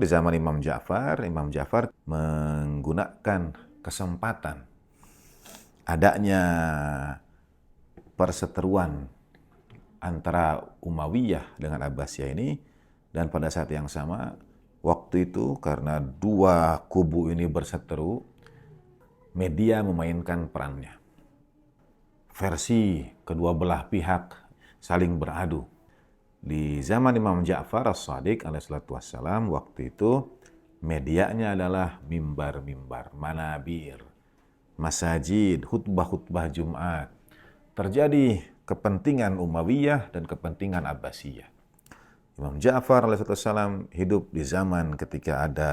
Di zaman Imam Ja'far menggunakan kesempatan adanya perseteruan antara Umayyah dengan Abbasiyah ini, dan pada saat yang sama waktu itu karena dua kubu ini berseteru, media memainkan perannya. Versi kedua belah pihak saling beradu. Di zaman Imam Ja'far As-Shadiq alaihissalatu wassalam, waktu itu medianya adalah mimbar-mimbar, manabir, masajid, khutbah-khutbah Jumat. Terjadi kepentingan Umayyah dan kepentingan Abbasiyah. Imam Ja'far alaihissalatu wassalam hidup di zaman ketika ada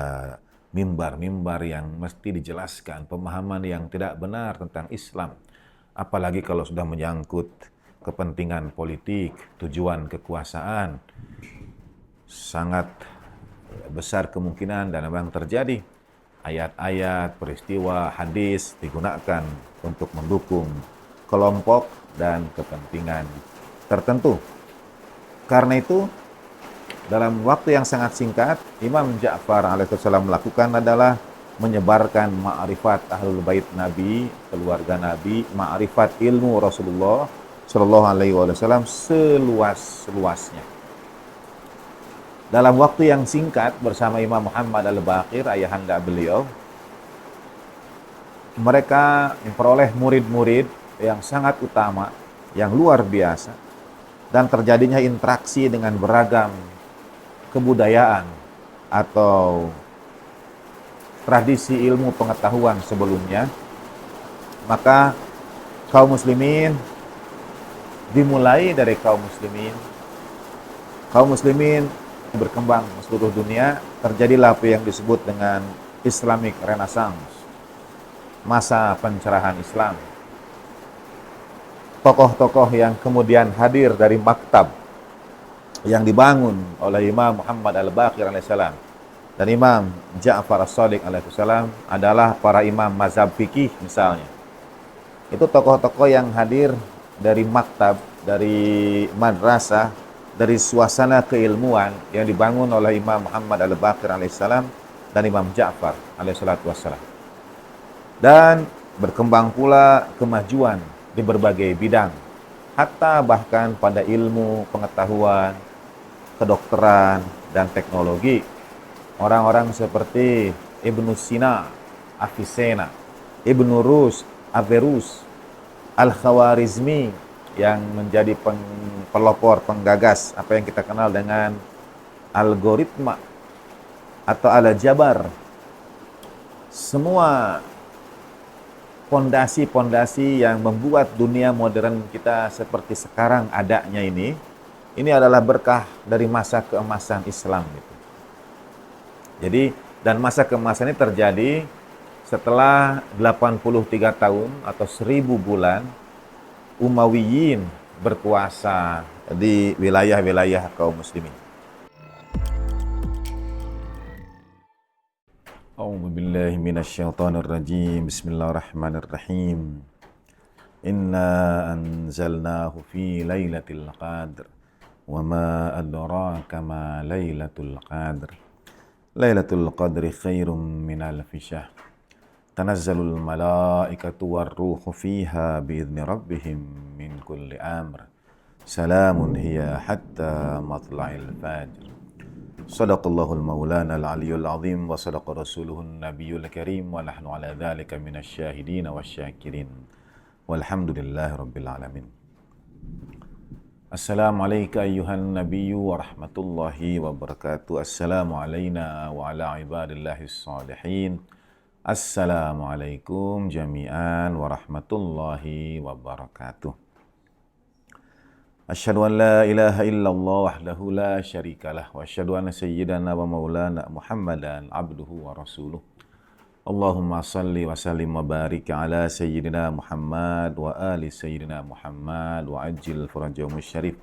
mimbar-mimbar yang mesti dijelaskan pemahaman yang tidak benar tentang Islam. Apalagi kalau sudah menyangkut kepentingan politik, tujuan kekuasaan, sangat besar kemungkinan dan memang terjadi ayat-ayat, peristiwa, hadis digunakan untuk mendukung kelompok dan kepentingan tertentu. Karena itu, dalam waktu yang sangat singkat, Imam Ja'far alaihissalam melakukan adalah menyebarkan ma'rifat Ahlul Bait Nabi, keluarga Nabi, ma'rifat ilmu Rasulullah Shallallahu Alaihi Wasallam seluas-luasnya. Dalam waktu yang singkat bersama Imam Muhammad Al-Baqir, ayahanda beliau, mereka memperoleh murid-murid yang sangat utama, yang luar biasa, dan terjadinya interaksi dengan beragam kebudayaan atau tradisi ilmu pengetahuan sebelumnya. Maka kaum muslimin dimulai dari kaum muslimin berkembang di seluruh dunia, terjadilah apa yang disebut dengan Islamic Renaissance, masa pencerahan Islam. Tokoh-tokoh yang kemudian hadir dari maktab yang dibangun oleh Imam Muhammad Al-Baqir alaihissalam dan Imam Ja'far As-Shadiq alaihissalam adalah para imam mazhab fikih misalnya. Itu tokoh-tokoh yang hadir dari maktab, dari madrasah, dari suasana keilmuan yang dibangun oleh Imam Muhammad Al-Baqir alaihissalam dan Imam Ja'far alaihissalatu wassalam. Dan berkembang pula kemajuan di berbagai bidang, hatta bahkan pada ilmu pengetahuan, kedokteran, dan teknologi. Orang-orang seperti Ibnu Sina, Avicenna, Ibnu Rus, Averroes, Al-Khawarizmi yang menjadi pelopor, penggagas apa yang kita kenal dengan algoritma atau aljabar. Semua pondasi-pondasi yang membuat dunia modern kita seperti sekarang adanya ini adalah berkah dari masa keemasan Islam gitu. Jadi, dan masa keemasan ini terjadi setelah 83 tahun atau 1000 bulan Umayyin berkuasa di wilayah-wilayah kaum muslimin. A'udzu billahi minasyaitonir rajim. Bismillahirrahmanirrahim. Inna anzalnahu fi lailatul qadr. Wa ma adraka ma lailatul qadr. Lailatul qadri khairum min alfi syahr. Tanazzalul malaikatu warruhu fiha biidzni rabbihim min kulli amr. Salamun hiya hatta matla'il fajr. Sadaqallahul maulana al-aliyyul azim wa sadaqa rasuluhun nabiyyul karim wa nahnu ala dzalika minasy syahidin wasyakirin. Walhamdulillahi rabbil alamin. Assalamualaikum ayyuhan nabiyyu wa rahmatullahi wa barakatuh. Assalamu alayna wa ala ibadillahis salihin. Assalamualaikum jami'an warahmatullahi wabarakatuh. Asyhadu an la ilaha illallah wahdahu la syarikalah wa asyhadu anna sayyidana wa maulana Muhammadan abduhu wa rasuluh. Allahumma salli wa sallim wa barik ala sayyidina Muhammad wa ali sayyidina Muhammad wa ajil farajahum syarif.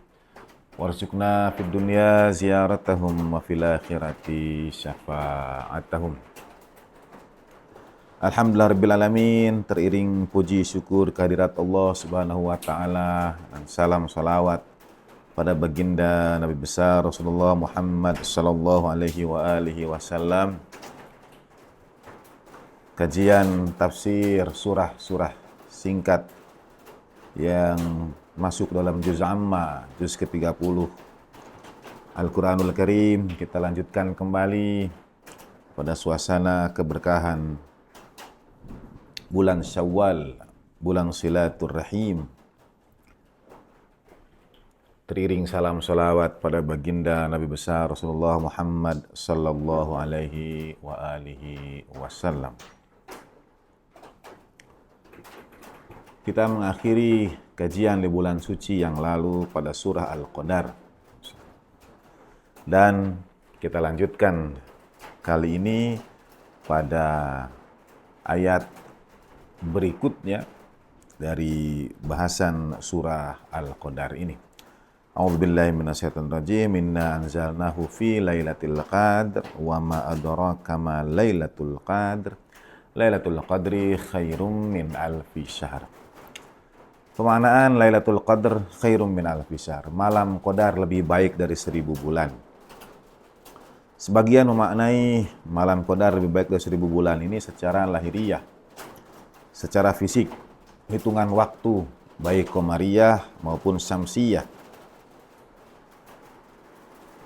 Warzuqna fid dunya ziyaratahum wa fil akhirati syafa'atahum. Alhamdulillah rabbil alamin, teriring puji syukur kehadirat Allah Subhanahu wa taala, dan salam salawat pada baginda Nabi besar Rasulullah Muhammad sallallahu alaihi wasallam. Kajian tafsir surah-surah singkat yang masuk dalam juz amma, juz ke-30 Al-Quranul Karim. Kita lanjutkan kembali pada suasana keberkahan bulan Syawal, bulan Silaturrahim. Teriring salam salawat pada baginda Nabi besar Rasulullah Muhammad sallallahu alaihi wasallam. Kita mengakhiri kajian di bulan suci yang lalu pada surah Al-Qadar. Dan kita lanjutkan kali ini pada ayat berikutnya dari bahasan surah Al-Qadar ini. A'udzubillahi minasyaitonir rajim. Inna anzalnahu fi lailatul qadr wa ma adraka ma lailatul qadr. Lailatul qadri khairum min alfi syahr. Pemaknaan Lailatul Qadr khairum min alfi syahr. Malam Qadar lebih baik dari 1000 bulan. Sebagian memaknai malam Qadar lebih baik dari 1000 bulan ini secara lahiriah, secara fisik, hitungan waktu baik qamariyah maupun syamsiyah.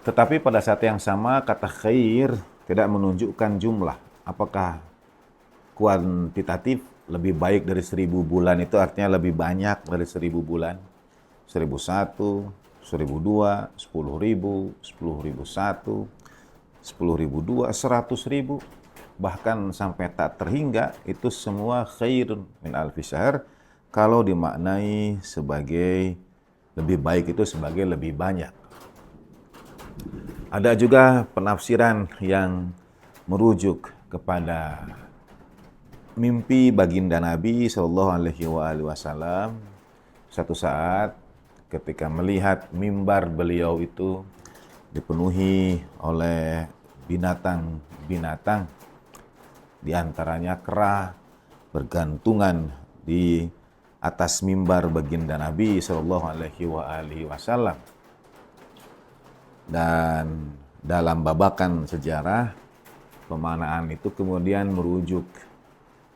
Tetapi pada saat yang sama kata khair tidak menunjukkan jumlah. Apakah kuantitatif lebih baik dari 1000 bulan itu artinya lebih banyak dari 1000 bulan? 1001, 1002, 10.000, 10.001, 10.002, 100.000, bahkan sampai tak terhingga, itu semua khairun min alfi syahr kalau dimaknai sebagai lebih baik itu sebagai lebih banyak. Ada juga penafsiran yang merujuk kepada mimpi baginda Nabi Shallallahu Alaihi Wasallam satu saat ketika melihat mimbar beliau itu dipenuhi oleh binatang-binatang, di antaranya kera bergantungan di atas mimbar baginda Nabi Shallallahu Alaihi Wasallam. Dan dalam babakan sejarah, pemaknaan itu kemudian merujuk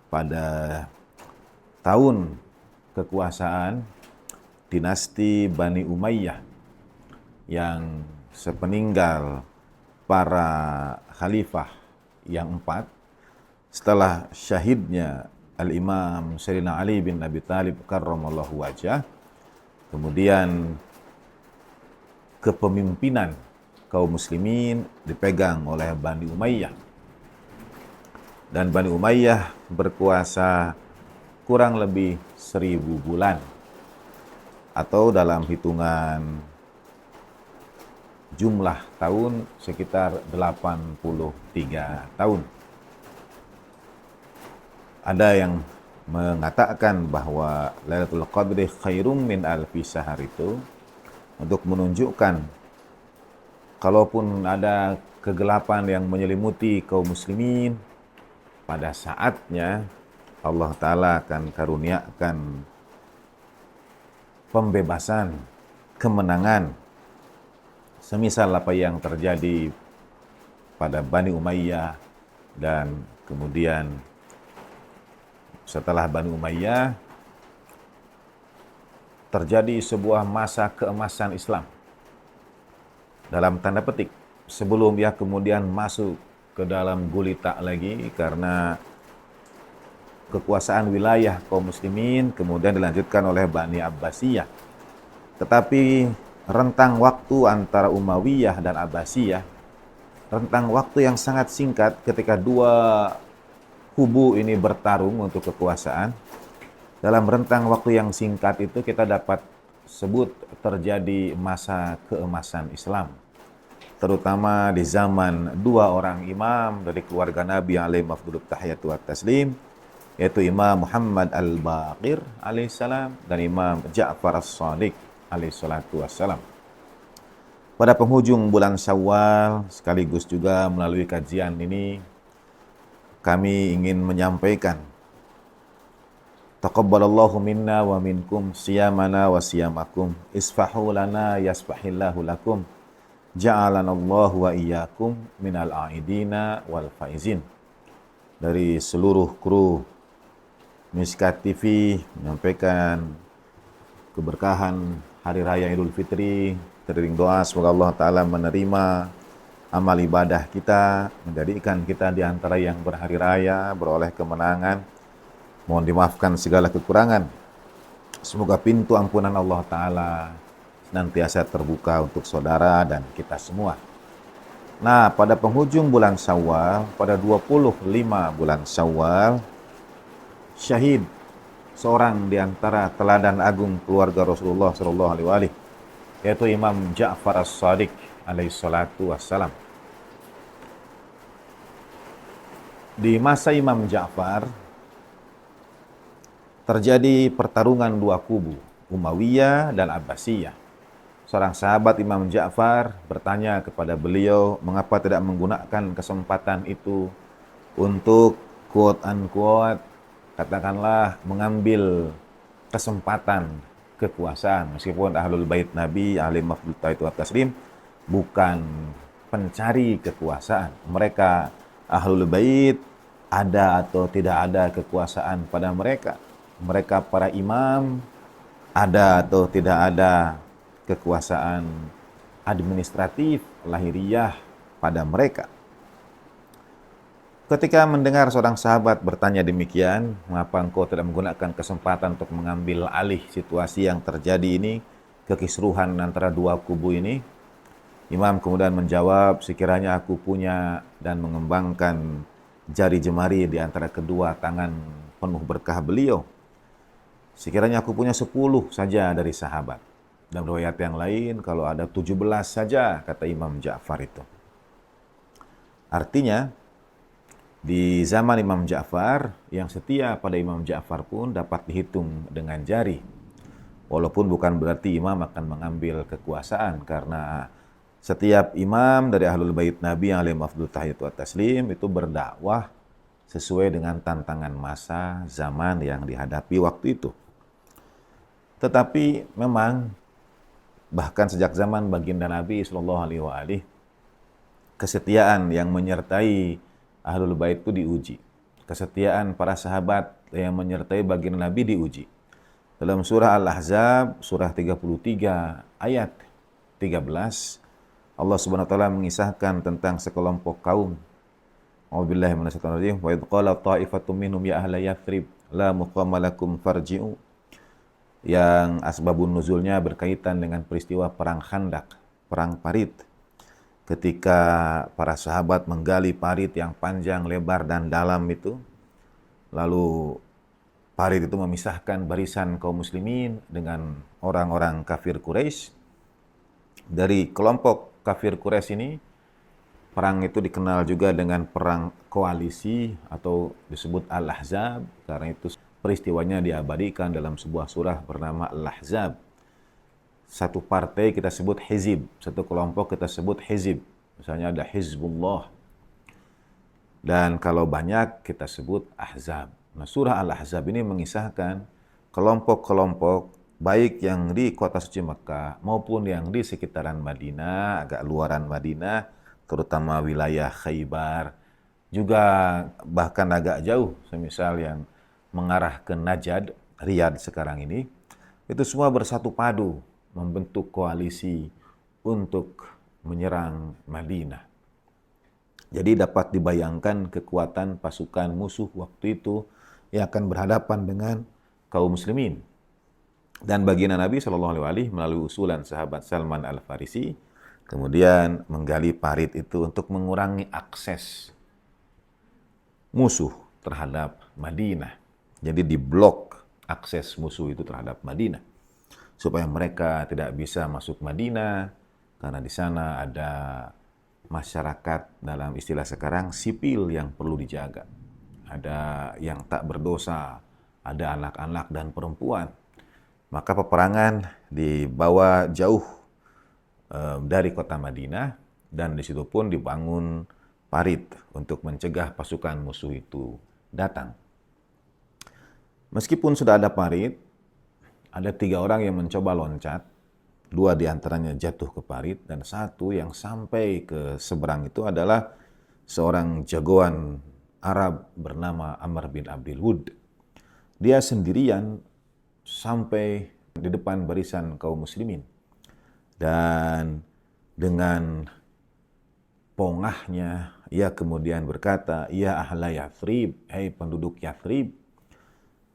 pada tahun kekuasaan dinasti Bani Umayyah yang sepeninggal para khalifah yang 4 setelah syahidnya Al-Imam Sayyidina Ali bin Abi Thalib karramallahu wajhah, kemudian kepemimpinan kaum muslimin dipegang oleh Bani Umayyah. Dan Bani Umayyah berkuasa kurang lebih 1000 bulan. Atau dalam hitungan jumlah tahun sekitar 83 tahun. Ada yang mengatakan bahwa Lailatul Qadri khairum min alfi syahr itu untuk menunjukkan kalaupun ada kegelapan yang menyelimuti kaum muslimin, pada saatnya Allah Ta'ala akan karuniakan pembebasan, kemenangan, semisal apa yang terjadi pada Bani Umayyah. Dan kemudian setelah Bani Umayyah terjadi sebuah masa keemasan Islam, dalam tanda petik, sebelum ia kemudian masuk ke dalam gulita lagi karena kekuasaan wilayah kaum muslimin kemudian dilanjutkan oleh Bani Abbasiyah. Tetapi rentang waktu antara Umayyah dan Abbasiyah, rentang waktu yang sangat singkat ketika dua kubu ini bertarung untuk kekuasaan. Dalam rentang waktu yang singkat itu kita dapat sebut terjadi masa keemasan Islam, terutama di zaman dua orang imam dari keluarga Nabi alaihi afdhalut tahiyatu wat taslim, yaitu Imam Muhammad al-Baqir alaihissalam dan Imam Ja'far as-Shadiq alaihissalatu wassalam. Pada penghujung bulan Syawal, sekaligus juga melalui kajian ini, kami ingin menyampaikan Taqabbalallahu minna wa minkum siyamana wa siyamakum. Isfahu lana yasfahillahu lakum. Ja'alanallahu wa iyyakum minal a'idina wal faizin. Dari seluruh kru Mishkat TV menyampaikan keberkahan Hari Raya Idul Fitri. Teriring doa semoga Allah Ta'ala menerima amal ibadah kita, menjadikan kita di antara yang berhari raya, beroleh kemenangan. Mohon dimaafkan segala kekurangan. Semoga pintu ampunan Allah Ta'ala senantiasa terbuka untuk saudara dan kita semua. Nah, pada penghujung bulan Syawal, pada 25 bulan Syawal, syahid seorang di antara teladan agung keluarga Rasulullah SAW, yaitu Imam Ja'far As-Shadiq alaihi salatu wassalam. Di masa Imam Ja'far terjadi pertarungan dua kubu, Umayyah dan Abbasiyah. Seorang sahabat Imam Ja'far bertanya kepada beliau, mengapa tidak menggunakan kesempatan itu untuk quote unquote, katakanlah mengambil kesempatan kekuasaan. Meskipun Ahlul Bait Nabi, ahli mafdul taitu taslim, bukan pencari kekuasaan. Mereka Ahlul Bait, ada atau tidak ada kekuasaan pada mereka. Mereka para imam, ada atau tidak ada kekuasaan administratif, lahiriah pada mereka. Ketika mendengar seorang sahabat bertanya demikian, mengapa engkau tidak menggunakan kesempatan untuk mengambil alih situasi yang terjadi ini, kekisruhan antara dua kubu ini? Imam kemudian menjawab, sekiranya aku punya dan mengembangkan jari jemari di antara kedua tangan penuh berkah beliau, sekiranya aku punya 10 saja dari sahabat. Dan riwayat yang lain, kalau ada 17 saja, kata Imam Ja'far itu. Artinya, di zaman Imam Ja'far, yang setia pada Imam Ja'far pun dapat dihitung dengan jari. Walaupun bukan berarti imam akan mengambil kekuasaan, karena setiap imam dari Ahlul Bait Nabi yang alaihi afdhal tahiyatu wa taslim itu berdakwah sesuai dengan tantangan masa zaman yang dihadapi waktu itu. Tetapi memang bahkan sejak zaman baginda Nabi SAW, kesetiaan yang menyertai Ahlul Bait itu diuji. Kesetiaan para sahabat yang menyertai baginda Nabi diuji. Dalam surah Al-Ahzab, surah 33 ayat 13, Allah Subhanahu wa taala mengisahkan tentang sekelompok kaum. A'udzubillahi minasyaitonir rajim. Wa idz qala ta'ifatum minhum ya ahla Yathrib la muqama lakum farji'u. Yang asbabun nuzulnya berkaitan dengan peristiwa perang Khandak, perang Parit. Ketika para sahabat menggali parit yang panjang, lebar, dan dalam itu, lalu parit itu memisahkan barisan kaum muslimin dengan orang-orang kafir Quraisy. Dari kelompok kafir Quraisy ini, perang itu dikenal juga dengan perang koalisi atau disebut Al-Ahzab, karena itu peristiwanya diabadikan dalam sebuah surah bernama Al-Ahzab. Satu partai kita sebut hizib, satu kelompok kita sebut hizib. Misalnya ada Hizbullah. Dan kalau banyak kita sebut Ahzab. Nah, surah Al-Ahzab ini mengisahkan kelompok-kelompok baik yang di kota suci Mekah maupun yang di sekitaran Madinah, agak luaran Madinah, terutama wilayah Khaybar, juga bahkan agak jauh, semisal yang mengarah ke Najd, Riyadh sekarang ini, itu semua bersatu padu membentuk koalisi untuk menyerang Madinah. Jadi dapat dibayangkan kekuatan pasukan musuh waktu itu yang akan berhadapan dengan kaum muslimin. Dan baginda Nabi SAW melalui usulan sahabat Salman Al-Farisi, kemudian menggali parit itu untuk mengurangi akses musuh terhadap Madinah. Jadi diblok akses musuh itu terhadap Madinah, supaya mereka tidak bisa masuk Madinah, karena di sana ada masyarakat, dalam istilah sekarang, sipil yang perlu dijaga. Ada yang tak berdosa, ada anak-anak dan perempuan. Maka peperangan dibawa jauh dari kota Madinah, dan di situ pun dibangun parit untuk mencegah pasukan musuh itu datang. Meskipun sudah ada parit, ada 3 orang yang mencoba loncat, 2 diantaranya jatuh ke parit, dan 1 yang sampai ke seberang itu adalah seorang jagoan Arab bernama Amr bin Abdul Wud. Dia sendirian sampai di depan barisan kaum muslimin. Dan dengan pongahnya, ia kemudian berkata, "Ya ahla Yathrib, hai penduduk Yathrib."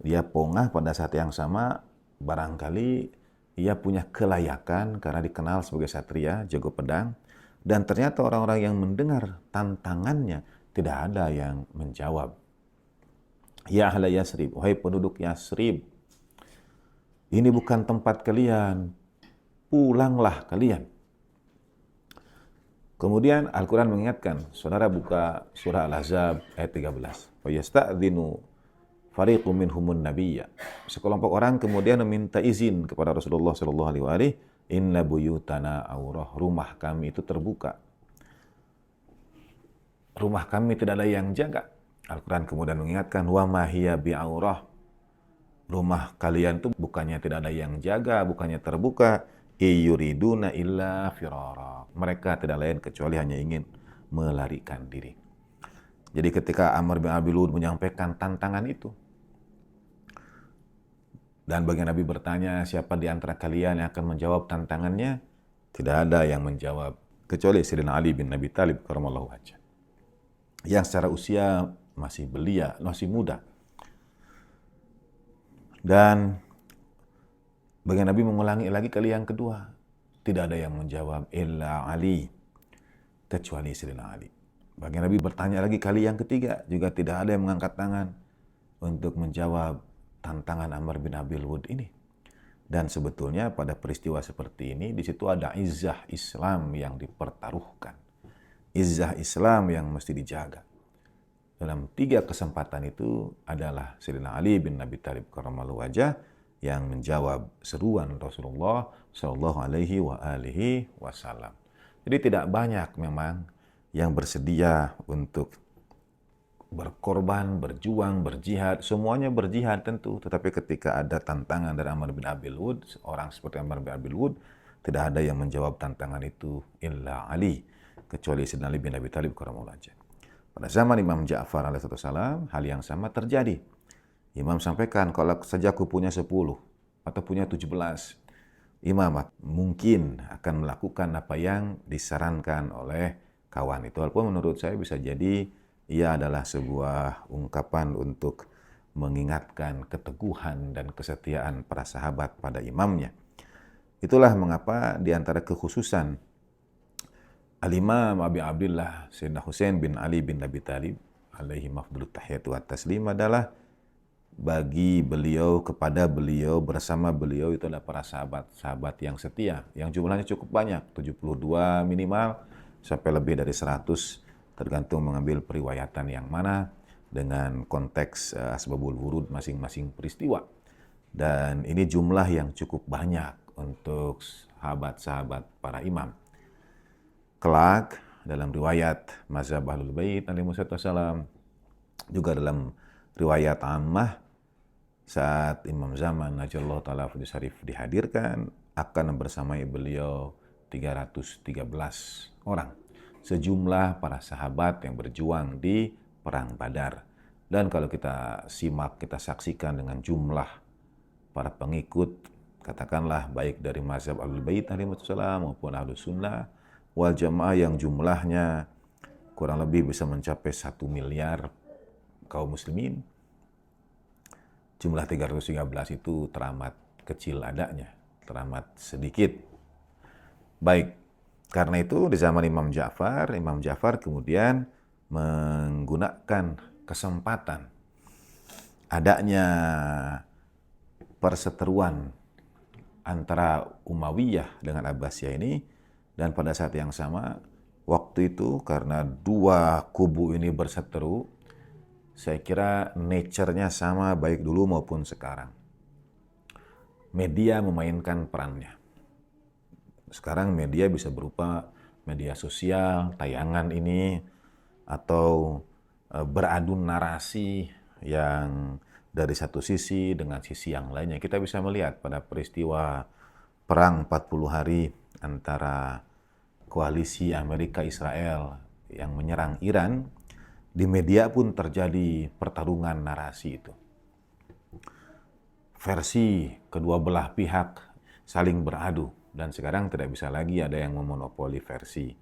Dia pongah pada saat yang sama, barangkali ia punya kelayakan karena dikenal sebagai satria, jago pedang. Dan ternyata orang-orang yang mendengar tantangannya, tidak ada yang menjawab. "Ya ahla Yathrib, wahai penduduk Yathrib, ini bukan tempat kalian, pulanglah kalian." Kemudian Al-Quran mengingatkan, saudara buka surah Al-Ahzab ayat 13. "Fayasta'dzinu fariqum minhumun nabiyya." Sekelompok orang kemudian meminta izin kepada Rasulullah sallallahu alaihi wasallam, "Inna buyutana aurah." Rumah kami itu terbuka. Rumah kami tidak ada yang jaga. Al-Quran kemudian mengingatkan, "Wa ma hiya bi'aurah." Rumah kalian itu bukannya tidak ada yang jaga, bukannya terbuka. "Iyuriduna illa firara." Mereka tidak lain kecuali hanya ingin melarikan diri. Jadi ketika Amr bin Abdul Wud menyampaikan tantangan itu, dan bagian Nabi bertanya, siapa di antara kalian yang akan menjawab tantangannya? Tidak ada yang menjawab, kecuali Sayyidina Ali bin Abi Thalib karramallahu wajhah, yang secara usia masih belia, masih muda. Dan bagian Nabi mengulangi lagi kali yang kedua. Tidak ada yang menjawab, illa Ali, kecuali Sayyidina Ali. Bagian Nabi bertanya lagi kali yang ketiga, juga tidak ada yang mengangkat tangan untuk menjawab tantangan Amr bin Abdul Wud ini. Dan sebetulnya pada peristiwa seperti ini, di situ ada izzah Islam yang dipertaruhkan. Izzah Islam yang mesti dijaga. Dalam 3 kesempatan itu adalah Sayyidina Ali bin Abi Thalib karramallahu wajhah yang menjawab seruan Rasulullah Shallallahu Alaihi Wasallam. Jadi tidak banyak memang yang bersedia untuk berkorban, berjuang, berjihad. Semuanya berjihad tentu, tetapi ketika ada tantangan dari Amr bin Abdul Wud, orang seperti Amr bin Abdul Wud, tidak ada yang menjawab tantangan itu illa Ali, kecuali Sayyidina Ali bin Abi Thalib karramallahu wajhah. Pada zaman Imam Ja'far alaihissalam, hal yang sama terjadi. Imam sampaikan, kalau saja aku punya 10 atau punya 17, imam mungkin akan melakukan apa yang disarankan oleh kawan itu. Walaupun menurut saya bisa jadi ia adalah sebuah ungkapan untuk mengingatkan keteguhan dan kesetiaan para sahabat pada imamnya. Itulah mengapa di antara kekhususan Al-Imam Abi Abdullah Sayyidina Husain bin Ali bin Abi Thalib alaihi mafdulut tahiyatu wa taslim adalah bagi beliau, kepada beliau, bersama beliau itu adalah para sahabat-sahabat yang setia, yang jumlahnya cukup banyak, 72 minimal, sampai lebih dari 100, tergantung mengambil periwayatan yang mana, dengan konteks asbabul wurud masing-masing peristiwa. Dan ini jumlah yang cukup banyak untuk sahabat-sahabat para imam. Kelak, dalam riwayat mazhab Ahlul Bait alaihi wassalam, juga dalam riwayat ammah, saat Imam Zaman Najallahu Ta'ala Fudhi Syarif dihadirkan, akan bersamai beliau 313 orang. Sejumlah para sahabat yang berjuang di Perang Badar. Dan kalau kita simak, kita saksikan dengan jumlah para pengikut, katakanlah baik dari mazhab Ahlul Bait alaihissalam maupun Ahlus Sunnah wal Jamaah yang jumlahnya kurang lebih bisa mencapai 1 miliar kaum muslimin, jumlah 313 itu teramat kecil adanya, teramat sedikit. Baik, karena itu di zaman Imam Ja'far kemudian menggunakan kesempatan adanya perseteruan antara Umayyah dengan Abbasiyah ini, dan pada saat yang sama, waktu itu karena 2 kubu ini berseteru, saya kira nature-nya sama baik dulu maupun sekarang. Media memainkan perannya. Sekarang media bisa berupa media sosial, tayangan ini, atau beradu narasi yang dari satu sisi dengan sisi yang lainnya. Kita bisa melihat pada peristiwa perang 40 hari antara koalisi Amerika Israel yang menyerang Iran, di media pun terjadi pertarungan narasi itu. Versi kedua belah pihak saling beradu, dan sekarang tidak bisa lagi ada yang memonopoli versi,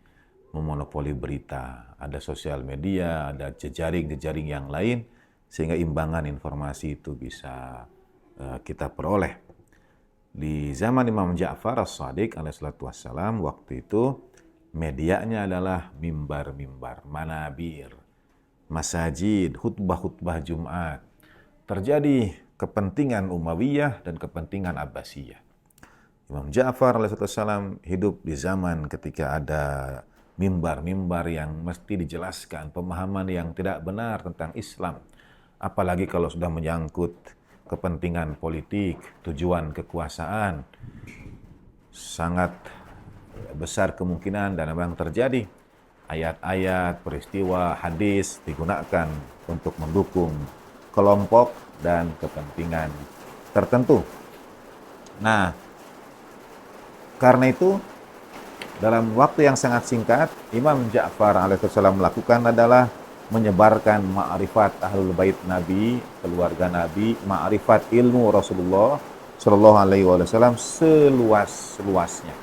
memonopoli berita. Ada sosial media, ada jejaring-jejaring yang lain, sehingga imbangan informasi itu bisa kita peroleh. Di zaman Imam Ja'far As-Shadiq alaihissalatu wassalam, waktu itu medianya adalah mimbar-mimbar, manabir, masajid, khutbah-khutbah Jumat. Terjadi kepentingan Umayyah dan kepentingan Abbasiyah. Imam Ja'far alaihissalatu wassalam hidup di zaman ketika ada mimbar-mimbar yang mesti dijelaskan pemahaman yang tidak benar tentang Islam. Apalagi kalau sudah menyangkut kepentingan politik, tujuan kekuasaan, sangat besar kemungkinan dan memang terjadi ayat-ayat, peristiwa, hadis digunakan untuk mendukung kelompok dan kepentingan tertentu. Nah, karena itu dalam waktu yang sangat singkat, Imam Ja'far alaihissalam melakukan adalah menyebarkan ma'rifat ahlul bait Nabi, keluarga Nabi, ma'rifat ilmu Rasulullah Shallallahu Alaihi Wasallam seluas-luasnya.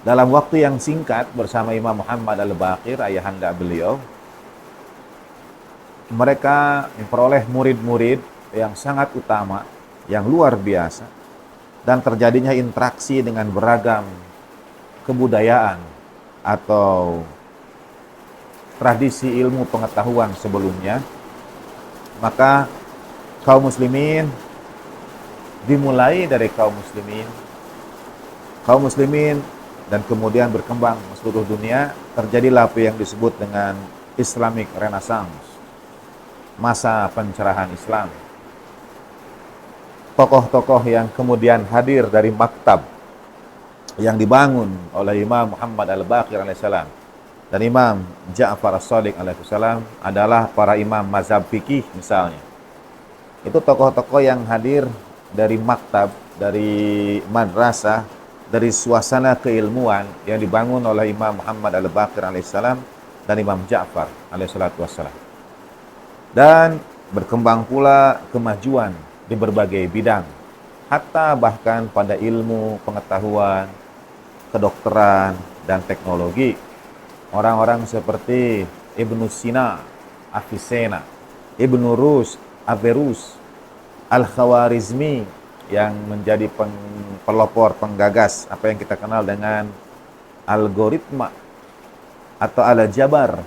Dalam waktu yang singkat bersama Imam Muhammad Al-Baqir, ayahanda beliau, mereka memperoleh murid-murid yang sangat utama, yang luar biasa, dan terjadinya interaksi dengan beragam kebudayaan atau tradisi ilmu pengetahuan sebelumnya. Maka kaum muslimin, dimulai dari kaum muslimin dan kemudian berkembang ke seluruh dunia, terjadilah apa yang disebut dengan Islamic Renaissance, masa pencerahan Islam. Tokoh-tokoh yang kemudian hadir dari maktab yang dibangun oleh Imam Muhammad Al-Baqir alaihissalam dan Imam Ja'far As-Shadiq alaihissalam adalah para imam mazhab fikih misalnya. Itu tokoh-tokoh yang hadir dari maktab, dari madrasah, dari suasana keilmuan yang dibangun oleh Imam Muhammad Al-Baqir alaihissalam dan Imam Ja'far alaihissalatu wassalam. Dan berkembang pula kemajuan di berbagai bidang, hatta bahkan pada ilmu pengetahuan, kedokteran, dan teknologi. Orang-orang seperti Ibnu Sina, Avicenna, Ibnu Rus, Averroes, Al-Khawarizmi yang menjadi pelopor, penggagas apa yang kita kenal dengan algoritma atau al-jabar.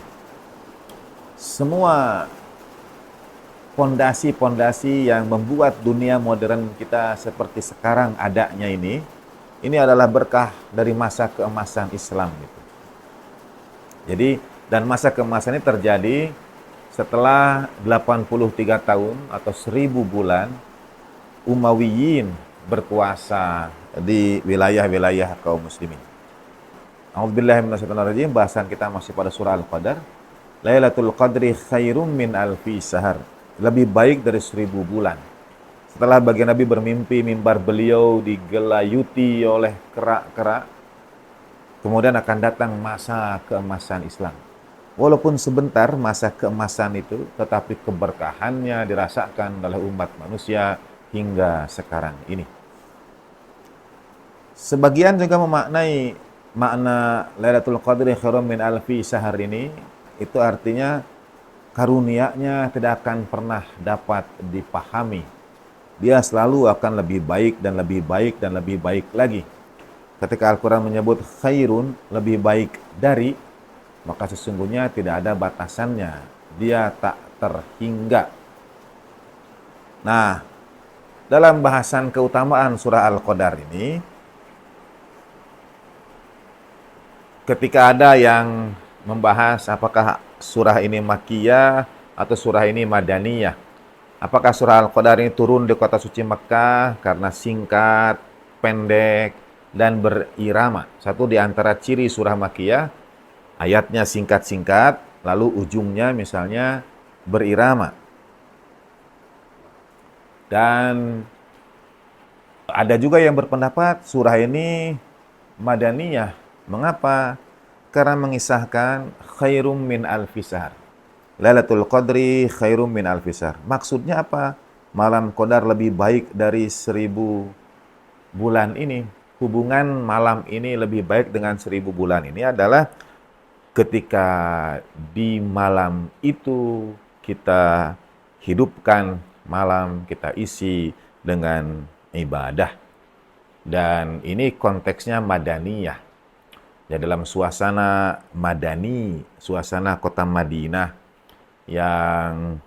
Semua pondasi-pondasi yang membuat dunia modern kita seperti sekarang adanya ini adalah berkah dari masa keemasan Islam itu. Jadi, dan masa keemasan ini terjadi setelah 83 tahun atau 1000 bulan Umayyin berkuasa di wilayah-wilayah kaum muslimin. A'udzubillahi minasyaitonirrajim. Bahasan kita masih pada surah Al-Qadar. Lailatul Qadri khairum min alfi syahr. Lebih baik dari 1000 bulan. Setelah baginda Nabi bermimpi, mimbar beliau digelayuti oleh kerak-kerak, kemudian akan datang masa keemasan Islam. Walaupun sebentar masa keemasan itu, tetapi keberkahannya dirasakan oleh umat manusia hingga sekarang ini. Sebagian juga memaknai makna Lailatul Qadri khairum min alfi syahr ini, itu artinya karunia-Nya tidak akan pernah dapat dipahami. Dia selalu akan lebih baik dan lebih baik dan lebih baik lagi. Ketika Al-Quran menyebut khairun, lebih baik dari, maka sesungguhnya tidak ada batasannya. Dia tak terhingga. Nah, dalam bahasan keutamaan surah Al-Qadar ini, ketika ada yang membahas apakah surah ini Makkiyah atau surah ini Madaniyah, apakah surah Al-Qadar ini turun di kota suci Mekkah karena singkat, pendek, dan berirama. Satu di antara ciri surah Makkiyah, ayatnya singkat-singkat, lalu ujungnya misalnya berirama. Dan ada juga yang berpendapat surah ini Madaniyah. Mengapa? Karena mengisahkan khairum min alfisar. Lailatul Qadri khairum min alfisar. Maksudnya apa? Malam Qadar lebih baik dari 1000 bulan ini. Hubungan malam ini lebih baik dengan 1000 bulan ini adalah ketika di malam itu kita hidupkan malam, kita isi dengan ibadah. Dan ini konteksnya Madaniyah. Ya, dalam suasana Madani, suasana kota Madinah yang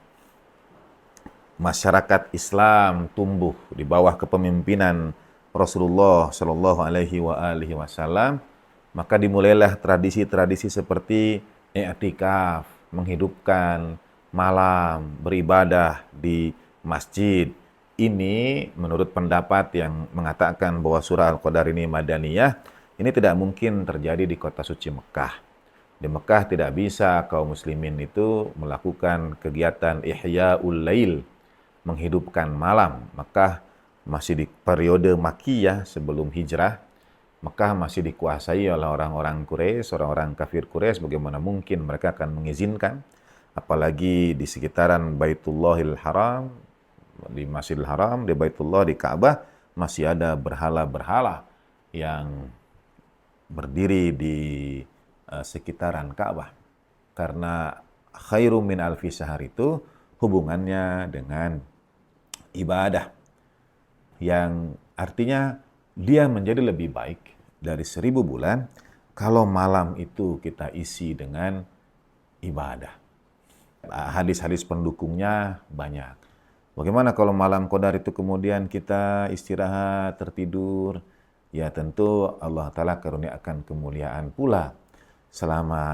masyarakat Islam tumbuh di bawah kepemimpinan Rasulullah Shallallahu Alaihi Wasallam, maka dimulailah tradisi-tradisi seperti i'tikaf, menghidupkan malam, beribadah di masjid. Ini menurut pendapat yang mengatakan bahwa surah Al-Qadar ini Madaniyah, ini tidak mungkin terjadi di kota suci Mekah. Di Mekah tidak bisa kaum muslimin itu melakukan kegiatan ihya'ul lail, menghidupkan malam. Mekah masih di periode Makkiyah sebelum hijrah. Mekah masih dikuasai oleh orang-orang Quraisy, orang-orang kafir Quraisy. Bagaimana mungkin mereka akan mengizinkan, apalagi di sekitaran Baitullahil Haram, di Masjidil Haram, di Baitullah, di Ka'bah, masih ada berhala-berhala yang berdiri di sekitaran Ka'bah. Karena khairum min alfi syahr itu hubungannya dengan ibadah, yang artinya dia menjadi lebih baik dari 1000 bulan kalau malam itu kita isi dengan ibadah. Hadis-hadis pendukungnya banyak. Bagaimana kalau malam Qadar itu kemudian kita istirahat, tertidur? Ya tentu Allah Ta'ala karuniakan kemuliaan pula selama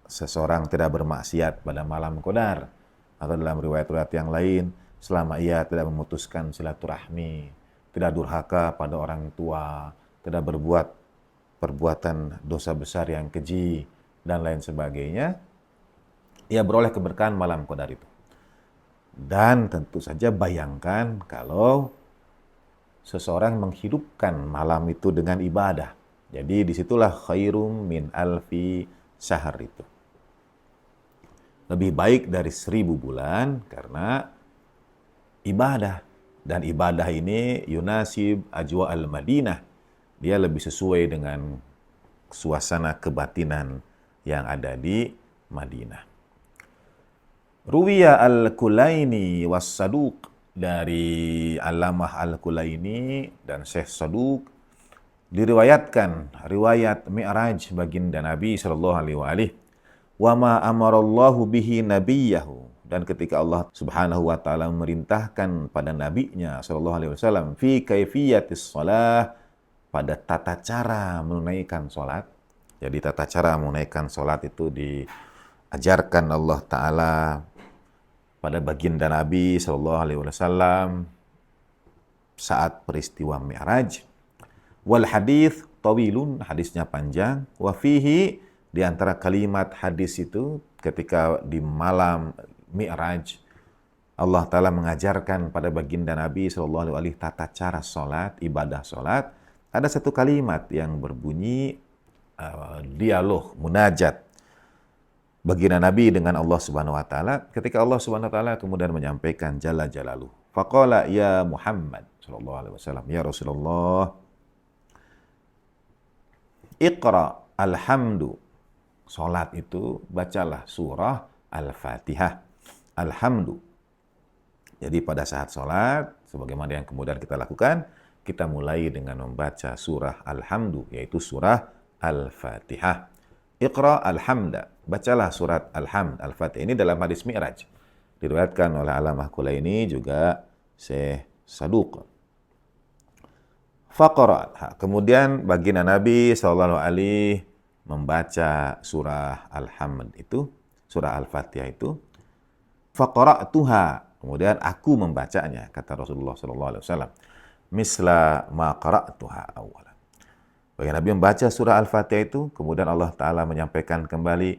seseorang tidak bermaksiat pada malam Qadar. Atau dalam riwayat-riwayat yang lain, selama ia tidak memutuskan silaturahmi, tidak durhaka pada orang tua, tidak berbuat perbuatan dosa besar yang keji, dan lain sebagainya, ia beroleh keberkahan malam Qadar itu. Dan tentu saja bayangkan kalau seseorang menghidupkan malam itu dengan ibadah. Jadi disitulah khairum min alfi syahr itu. Lebih baik dari 1000 bulan karena ibadah. Dan ibadah ini yunasib ajwa al-Madinah. Dia lebih sesuai dengan suasana kebatinan yang ada di Madinah. Ruwiya al-Kulaini was Saduq, dari Allamah al-Kulaini dan Syekh Saduq diriwayatkan riwayat Mi'raj baginda Nabi sallallahu alaihi wasallam, wa ma amarallahu bihi nabiyahu, dan ketika Allah Subhanahu wa taala memerintahkan pada nabinya sallallahu alaihi wasallam fi kaifiyatis shalah, pada tata cara menunaikan salat. Jadi tata cara menunaikan salat itu diajarkan Allah taala pada baginda Nabi sallallahu alaihi wasallam saat peristiwa Mi'raj. Wal hadis tawilun, hadisnya panjang. Wa fihi, di antara kalimat hadis itu ketika di malam Mi'raj Allah Ta'ala mengajarkan pada baginda Nabi sallallahu alaihi wasallam tata cara salat, ibadah salat. Ada satu kalimat yang berbunyi dialog, munajat baginda Nabi dengan Allah Subhanahu wa taala, ketika Allah Subhanahu wa taala kemudian menyampaikan jalla jalaluhu. Faqala ya Muhammad sallallahu alaihi wasallam, ya Rasulullah, Iqra alhamdu. Salat itu bacalah surah Al-Fatihah. Alhamdu. Jadi pada saat salat, sebagaimana yang kemudian kita lakukan, kita mulai dengan membaca surah Alhamdu, yaitu surah Al-Fatihah. Iqra alhamda, bacalah surat Alhamd, Al-Fatihah. Ini dalam hadis Mi'raj. Diriwayatkan oleh Allamah Kulaini juga Syekh Saduq. Faqara, kemudian baginda Nabi SAW membaca surah Alhamd itu, surah Al-Fatihah itu. Faqara'tuha, kemudian aku membacanya, kata Rasulullah SAW. Misla ma qara'tuha awalan. Baginda Nabi membaca surah Al-Fatihah itu, kemudian Allah Ta'ala menyampaikan kembali,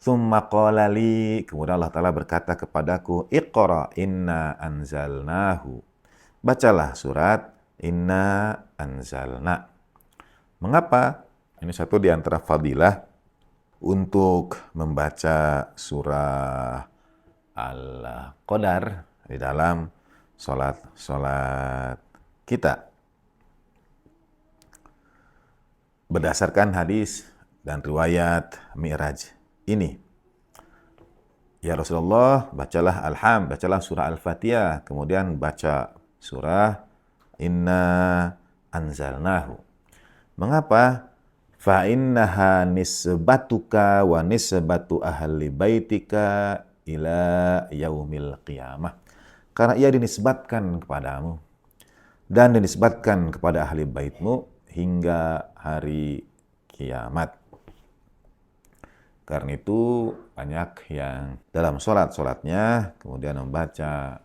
Tsumma qala li, kemudian Allah Ta'ala berkata kepadaku, Iqra inna anzalnahu. Bacalah surat Inna anzalna. Mengapa? Ini satu di antara fadilah untuk membaca surah Al-Qadar di dalam salat kita. Berdasarkan hadis dan riwayat Mi'raj ini. Ya Rasulullah, bacalah bacalah surah Al-Fatihah, kemudian baca surah Inna anzalnahu. Mengapa? Fa innaha nisbatuka wa nisbatu ahli baitika ila yaumil qiyamah. Karena ia dinisbatkan kepadamu dan dinisbatkan kepada ahli baitmu hingga hari kiamat. Karena itu banyak yang dalam sholatnya kemudian membaca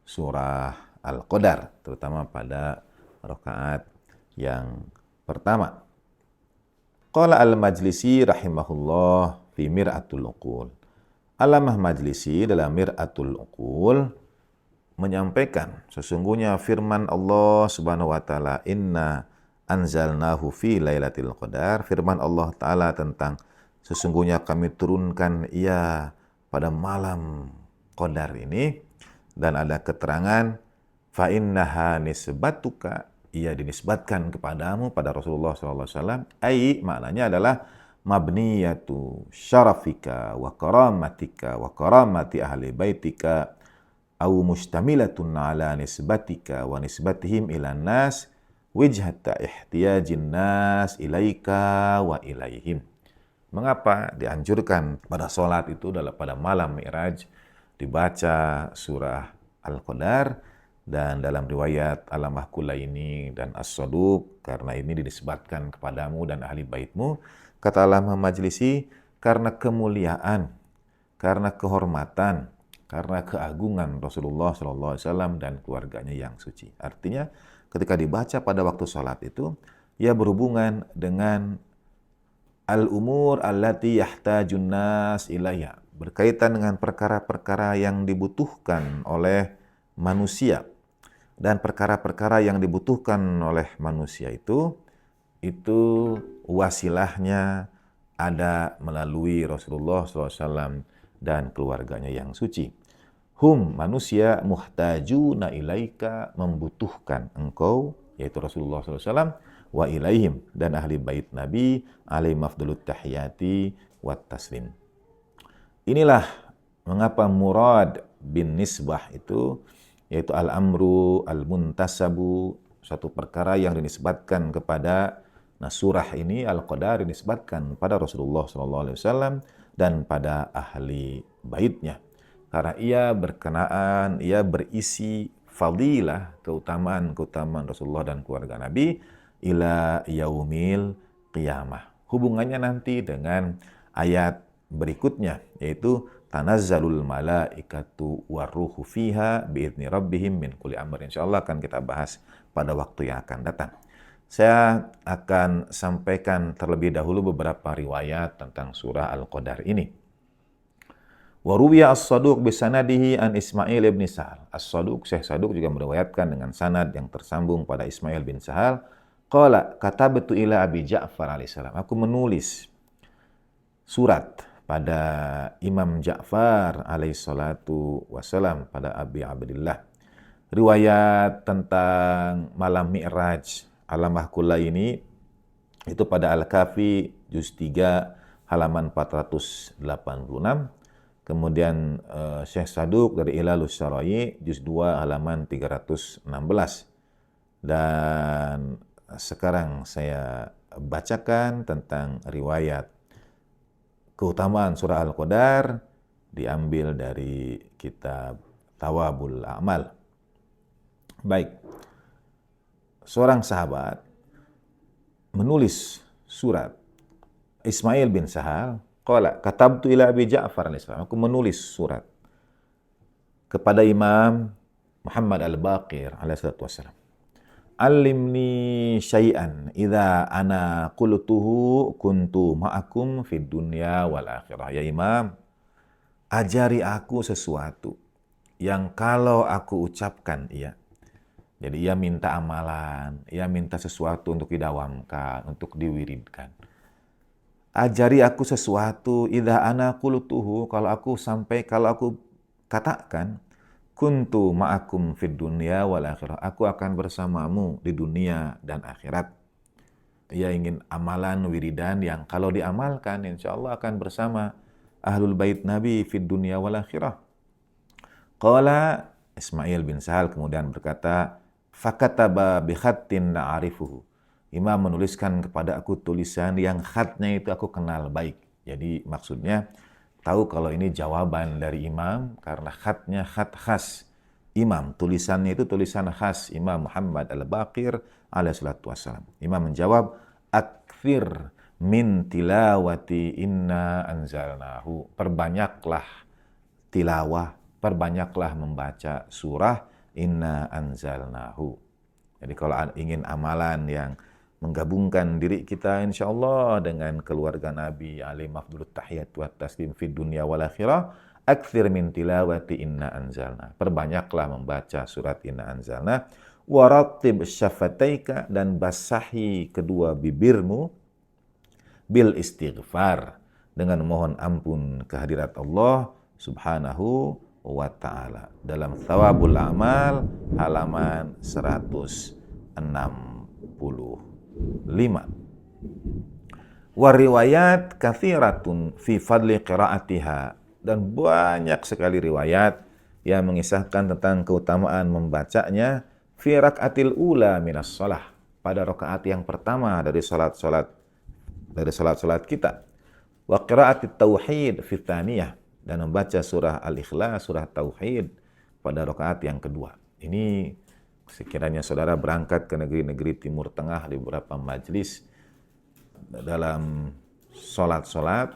surah Al-Qadar, terutama pada rakaat yang pertama. Qala al-Majlisi rahimahullah fi Mir'atul Uqul. Alamah Majlisi dalam Mir'atul Uqul menyampaikan sesungguhnya firman Allah Subhanahu wa taala, inna anzalnahu fi lailatul qadar, firman Allah taala tentang sesungguhnya kami turunkan ia pada malam qadar ini, dan ada keterangan fa innaha nisbatuka, ia dinisbatkan kepadamu, pada Rasulullah SAW. Ai, maknanya adalah mabniyatu syarafika wa karamatika wa karamati ahli baitika au mustamilatun ala nisbatika wa nisbatihim ilan nas wijhata ihtiyajin nas ilaika wa ilaihim. Mengapa dianjurkan pada sholat itu pada malam Mi'raj dibaca surah Al-Qadar, dan dalam riwayat Alamah Kulaini dan As-Saduq, karena ini dinisbatkan kepadamu dan ahli baitmu. Kata Alamah Majlisi, karena kemuliaan, karena kehormatan, karena keagungan Rasulullah SAW dan keluarganya yang suci. Artinya ketika dibaca pada waktu sholat itu, ia berhubungan dengan al-umur allati yahtajun nas ilayha, berkaitan dengan perkara-perkara yang dibutuhkan oleh manusia. Dan perkara-perkara yang dibutuhkan oleh manusia itu wasilahnya ada melalui Rasulullah SAW dan keluarganya yang suci. Hum, manusia, muhtajuna ilaika, membutuhkan engkau, yaitu Rasulullah SAW, wa ilaihim, dan ahli bait Nabi alaihi afdalut tahiyati wat taslim. Inilah mengapa murad bin nisbah itu, yaitu al-amru al-muntasabu, satu perkara yang dinisbatkan kepada, nah surah ini Al-Qadar dinisbatkan pada Rasulullah SAW dan pada ahli baitnya. Karena ia berkenaan, ia berisi fadilah, keutamaan Rasulullah dan keluarga Nabi ila yaumil qiyamah. Hubungannya nanti dengan ayat berikutnya, yaitu tanazzalul malaikatu waruhu fiha biidzni rabbihim min kulli amr. Insyaallah akan kita bahas pada waktu yang akan datang. Saya akan sampaikan terlebih dahulu beberapa riwayat tentang surah Al-Qadar ini. Wa ruwiya As-Saduq bisanadihi an Ismail bin Sahal. As-Saduq, Syekh Saduq juga meriwayatkan dengan sanad yang tersambung pada Ismail bin Sahal. Qala katabtu ila Abi Ja'far alaihissalam. Aku menulis surat pada Imam Ja'far alaihissalatu wassalam, pada Abi Abdillah. Riwayat tentang malam Mi'raj Alamah Kulaini itu pada Al-Kafi juz 3 halaman 486. Kemudian Syekh Saduq dari Ilalus Syara'i juz 2 halaman 316. Dan sekarang saya bacakan tentang riwayat keutamaan surah Al-Qadar diambil dari kitab Thawabul A'mal. Baik. Seorang sahabat menulis surat, Ismail bin Sahal, qala katabtu ila Abi Ja'far alaihissalam. Aku menulis surat kepada Imam Muhammad Al-Baqir alaihissalatu wassalam. Alimni syai'an idza ana qultuhu kuntu ma'akum fid dunya wal akhirah. Ya Imam, ajari aku sesuatu yang kalau aku ucapkan, iya. Jadi ia minta amalan, ia minta sesuatu untuk didawamkan, untuk diwiridkan. Ajari aku sesuatu, idza ana qultuhu, kalau aku katakan, kuntu ma'akum fid dunya wal akhirah. Aku akan bersamamu di dunia dan akhirat. Ia ingin amalan wiridan yang kalau diamalkan, insya Allah akan bersama ahlul bait Nabi fid dunya wal akhirah. Qala Ismail bin Sahal kemudian berkata, fakataba bi khattin na'rifuhu. Imam menuliskan kepada aku tulisan yang khatnya itu aku kenal baik. Jadi maksudnya tahu kalau ini jawaban dari imam karena khatnya khat khas imam. Tulisannya itu tulisan khas Imam Muhammad Al-Baqir alaihi salatu wassalam. Imam menjawab, akthir min tilawati inna anzalnahu. Perbanyaklah tilawah, perbanyaklah membaca surah inna anzalnahu. Jadi kalau ingin amalan yang menggabungkan diri kita insya Allah dengan keluarga Nabi alaihi afdhalut tahiyat wa taslim fid dunya wal akhirah, akthir min tilawati inna anzalna. Perbanyaklah membaca surat inna anzalna. Warattib syafataika, dan basahi kedua bibirmu bil istighfar, dengan mohon ampun kehadirat Allah subhanahu wa ta'ala. Dalam Thawabul Amal halaman 165. Wariwayat kathiratun fi fadli qiraatiha, dan banyak sekali riwayat yang mengisahkan tentang keutamaan membacanya fi rakaatil ula minas shalah, pada rakaat yang pertama dari salat-salat kita. Wa qiraatit tauhid fi tsaniyah, dan membaca surah Al-Ikhlas, surah tauhid pada rakaat yang kedua. Ini sekiranya saudara berangkat ke negeri-negeri Timur Tengah di beberapa majelis dalam sholat-sholat,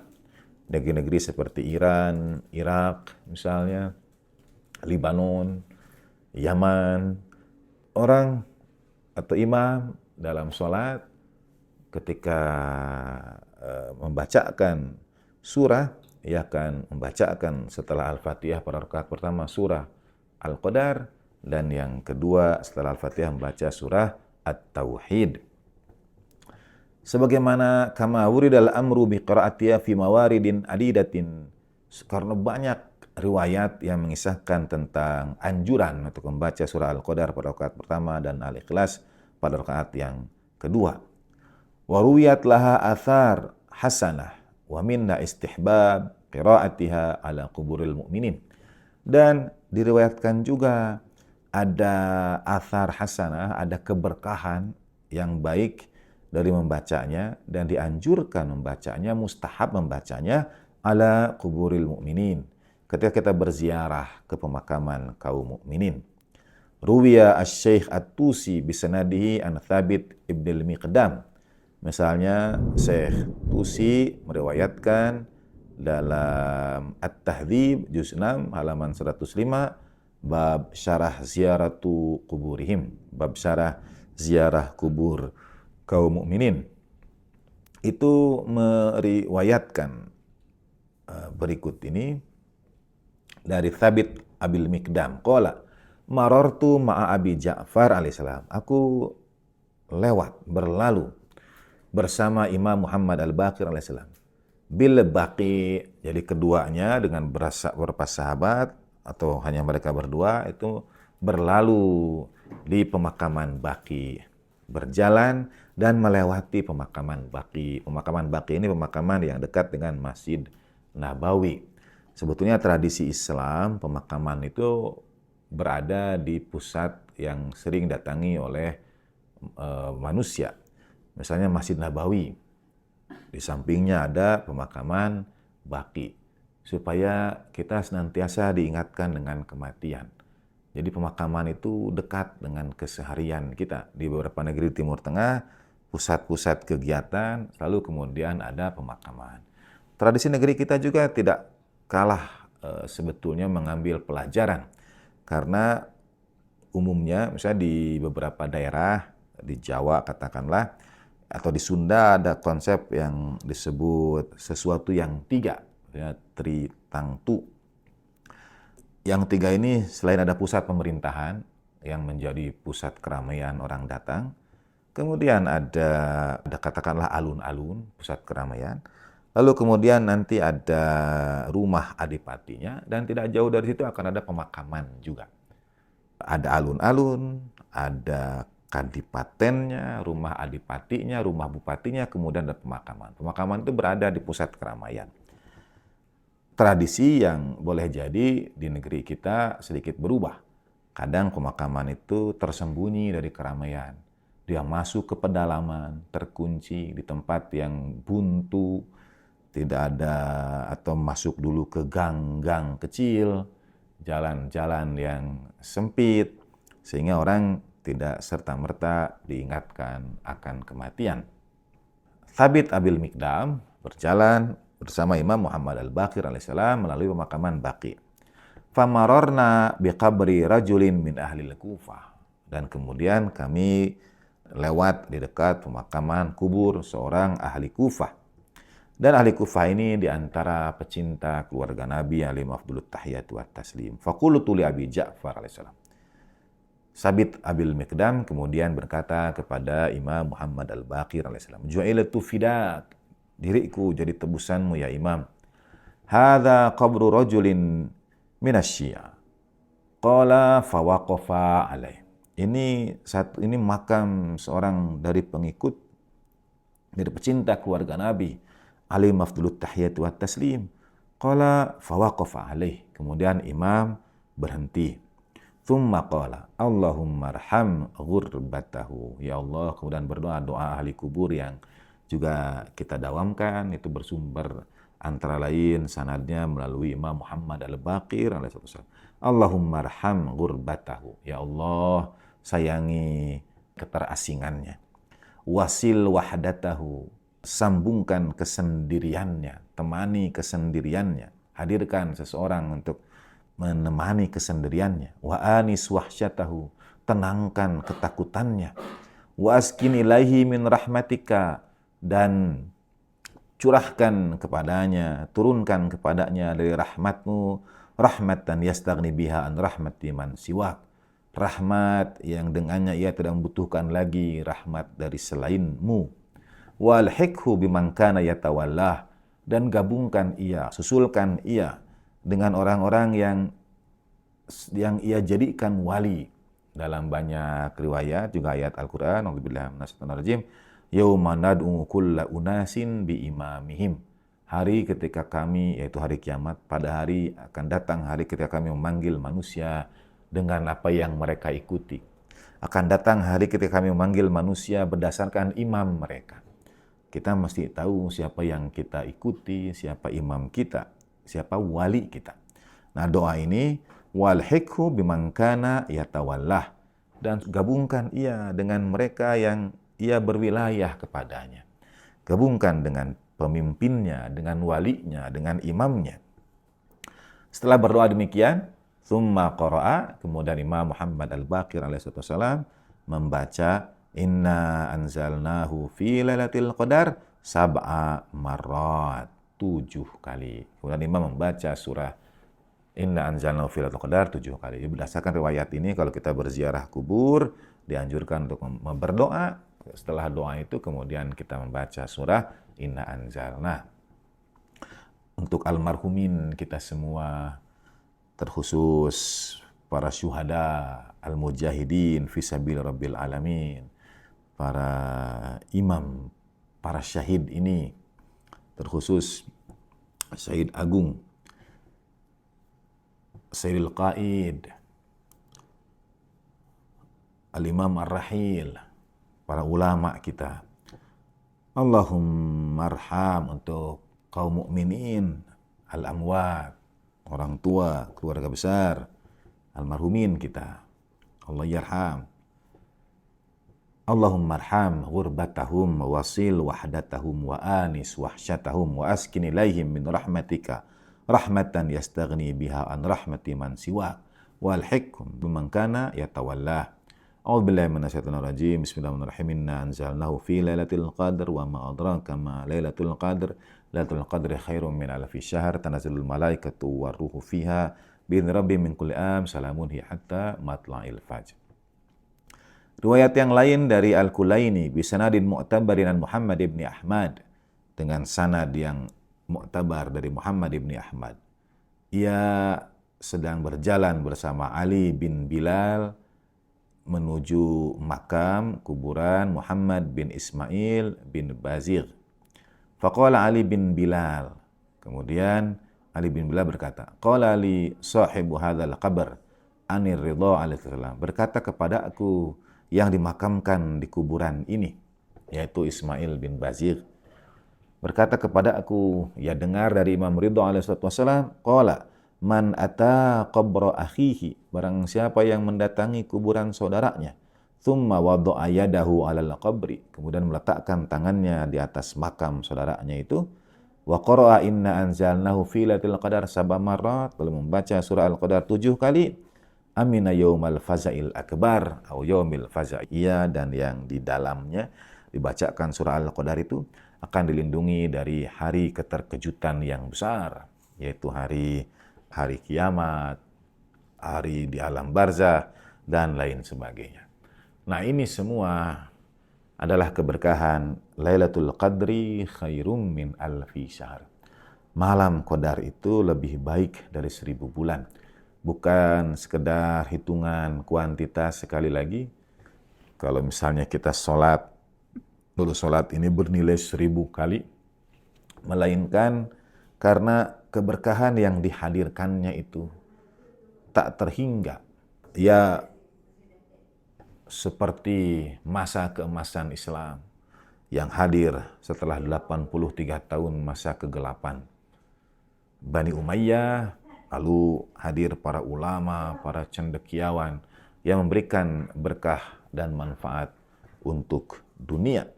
negeri-negeri seperti Iran, Irak misalnya, Libanon, Yaman, orang atau imam dalam sholat ketika membacakan surah, ia akan membacakan setelah Al-Fatihah pada rakaat pertama surah Al-Qadar, dan yang kedua setelah Al-Fatihah membaca surah At-Tauhid. Sebagaimana kama wuridal amru bi qiraatiha fi mawaridin adidatin, karena banyak riwayat yang mengisahkan tentang anjuran untuk membaca surah Al-Qadar pada rakaat pertama dan Al-Ikhlas pada rakaat yang kedua. Wa ruwiyat laha athar hasanah wa minna istihbab qiraatiha ala quburil mu'minin. Dan diriwayatkan juga ada athar hasanah, ada keberkahan yang baik dari membacanya, dan dianjurkan membacanya, mustahab membacanya ala quburil mu'minin, ketika kita berziarah ke pemakaman kaum mukminin. Ruwiya asy-Syaikh At-Tusi bisanadihi an Thabit ibn al-Miqdam. Misalnya Syekh Tusi meriwayatkan dalam At-Tahdzib juz 6 halaman 105, bab syarah ziaratu kuburihim, bab syarah ziarah kubur kaum mukminin, itu meriwayatkan berikut ini dari Thabit Abil Miqdam qala marartu ma'a Abi Ja'far alaihissalam, aku berlalu bersama Imam Muhammad Al-Baqir alaihissalam bil Baqi, jadi keduanya dengan beberapa sahabat atau hanya mereka berdua itu berlalu di pemakaman Baqi, berjalan dan melewati pemakaman Baqi. Pemakaman Baqi ini pemakaman yang dekat dengan Masjid Nabawi. Sebetulnya tradisi Islam pemakaman itu berada di pusat yang sering datangi oleh manusia. Misalnya Masjid Nabawi, di sampingnya ada pemakaman Baqi, supaya kita senantiasa diingatkan dengan kematian. Jadi pemakaman itu dekat dengan keseharian kita. Di beberapa negeri Timur Tengah, pusat-pusat kegiatan, lalu kemudian ada pemakaman. Tradisi negeri kita juga tidak kalah sebetulnya mengambil pelajaran. Karena umumnya, misalnya di beberapa daerah, di Jawa katakanlah, atau di Sunda ada konsep yang disebut sesuatu yang tiga, ya, tritangtu. Yang tiga ini selain ada pusat pemerintahan yang menjadi pusat keramaian orang datang, kemudian ada katakanlah alun-alun, pusat keramaian. Lalu kemudian nanti ada rumah adipatinya, dan tidak jauh dari situ akan ada pemakaman juga. Ada alun-alun, ada kadipatennya, rumah adipatinya, rumah bupatinya, kemudian ada pemakaman. Pemakaman itu berada di pusat keramaian. Tradisi yang boleh jadi di negeri kita sedikit berubah. Kadang pemakaman itu tersembunyi dari keramaian. Dia masuk ke pedalaman, terkunci di tempat yang buntu, tidak ada, atau masuk dulu ke gang-gang kecil, jalan-jalan yang sempit, sehingga orang tidak serta-merta diingatkan akan kematian. Thabit Abil Mikdam berjalan bersama Imam Muhammad Al-Baqir alaihissalam melalui pemakaman Baqi. Famarorna biqabri rajulin min ahli Kufah. Dan kemudian kami lewat di dekat pemakaman kubur seorang ahli Kufah. Dan ahli Kufah ini diantara pecinta keluarga Nabi alaihi afdhalut tahiyatu wat taslim. Faqultu li Abi Ja'far alaihissalam. Sabit Abil Mikdam kemudian berkata kepada Imam Muhammad Al-Baqir alaihissalam, "Ju'ilatu fidak, diriku jadi tebusanmu ya Imam. Hadza qabru rajulin minasy-Syiah." Qala fawaqafa alaih. Ini makam seorang dari pengikut, dari pecinta keluarga Nabi alaihi afdhalut tahiyatu wat taslim. Qala fawaqafa alaih. Kemudian Imam berhenti. Tsumma qala Allahumma arham ghurbatahu. Ya Allah, kemudian berdoa doa ahli kubur yang juga kita dawamkan, itu bersumber antara lain sanadnya melalui Imam Muhammad Al-Baqir alaihissalam. Allahumma arham ghurbatahu. Ya Allah, sayangi keterasingannya. Wasil wahdatahu. Sambungkan kesendiriannya, temani kesendiriannya. Hadirkan seseorang untuk menemani kesendiriannya. Wa anis wahsyatahu. Tenangkan ketakutannya. Wa askin ilaihi min rahmatika. Dan curahkan kepadanya, turunkan kepadanya dari rahmatmu, rahmatan yastaghni biha an rahmati man siwak. Rahmat yang dengannya ia tidak membutuhkan lagi rahmat dari selainmu. Walhikhu biman kana yatawallah. Dan gabungkan ia, susulkan ia dengan orang-orang yang ia jadikan wali. Dalam banyak riwayat juga ayat Al-Quran, A'udzubillahi minasyaitonir rajim, yauma nad'u kulla unasin bi imamihim. Hari ketika kami, yaitu hari kiamat, pada hari akan datang hari ketika kami memanggil manusia dengan apa yang mereka ikuti. Akan datang hari ketika kami memanggil manusia berdasarkan imam mereka. Kita mesti tahu siapa yang kita ikuti, siapa imam kita, siapa wali kita. Nah, doa ini walhikhu biman kana yatawallah, dan gabungkan ia dengan mereka yang ia berwilayah kepadanya. Gabungkan dengan pemimpinnya, dengan walinya, dengan imamnya. Setelah berdoa demikian, tsumma qara'a, kemudian Imam Muhammad Al-Baqir alaihissalam membaca Inna anzalnahu fi lailatul qadar sab'a marrat, 7 kali. Kemudian Imam membaca surah Inna anzalnahu fi lailatul qadar 7 kali. Berdasarkan riwayat ini, kalau kita berziarah kubur dianjurkan untuk berdoa. Setelah doa itu kemudian kita membaca surah Inna anzalna. Untuk almarhumin kita semua, terkhusus para syuhada, al-mujahidin fisabil rabbil alamin, para imam, para syahid ini, terkhusus Syahid Agung, Sayyidil Qaid, Al-Imam Ar-Rahil, para ulama kita. Allahumma arham untuk kaum mukminin, al-amwat, orang tua, keluarga besar, almarhumin kita. Allah yarham. Allahumma arham ghurbatahum wasil wahdatahum wa anis wahsyatahum wa askin ilaihim min rahmatika rahmatan yastaghni biha an rahmati man siwak. walhiqhum biman kana yatawallah. A'udzubillahi minasyaitonir rajim. Bismillahirrahmanirrahim. Inna anzalnahu fi lailatul qadr wa ma adraka ma lailatul qadr. Lailatul qadri khairum min alfi syahr. Tanazzalul malaikatu waruhu fiha bi'izni rabbihim min kulli salamun hiya hatta matla'il fajr. Riwayat yang lain dari Al-Kulaini bisanadin mu'tabarin an Muhammad ibn Ahmad, dengan sanad yang mu'tabar dari Muhammad ibn Ahmad. Ia sedang berjalan bersama Ali bin Bilal menuju makam kuburan Muhammad bin Ismail bin Bazir. Faqala Ali bin Bilal. Kemudian Ali bin Bilal berkata, qala li sahibu hadzal qabr anir ridha alaihi salam. Berkata kepada aku yang dimakamkan di kuburan ini, yaitu Ismail bin Bazir. Berkata kepada aku, ya dengar dari Imam Ridha alaihi wassalam, qala man ata qabra akhihi, barang siapa yang mendatangi kuburan saudaranya, thumma wada'a yadahu 'alal qabri, kemudian meletakkan tangannya di atas makam saudaranya itu, wa qara'a inna anzalnahu fi lailatul qadar sab'a marrat, lalu membaca surah Al-Qadar 7 kali, amina yaumal faza'il akbar atau yaumil faza'iyya, dan yang di dalamnya dibacakan surah Al-Qadar itu akan dilindungi dari hari keterkejutan yang besar, yaitu hari kiamat, hari di alam barzah, dan lain sebagainya. Nah, ini semua adalah keberkahan Lailatul Qadri khairum min alfi syahr. Malam Qadar itu lebih baik dari 1000 bulan. Bukan sekedar hitungan kuantitas. Sekali lagi, kalau misalnya kita sholat ini bernilai 1000 kali, melainkan karena keberkahan yang dihadirkannya itu tak terhingga. Ya, seperti masa keemasan Islam yang hadir setelah 83 tahun masa kegelapan Bani Umayyah, lalu hadir para ulama, para cendekiawan yang memberikan berkah dan manfaat untuk dunia.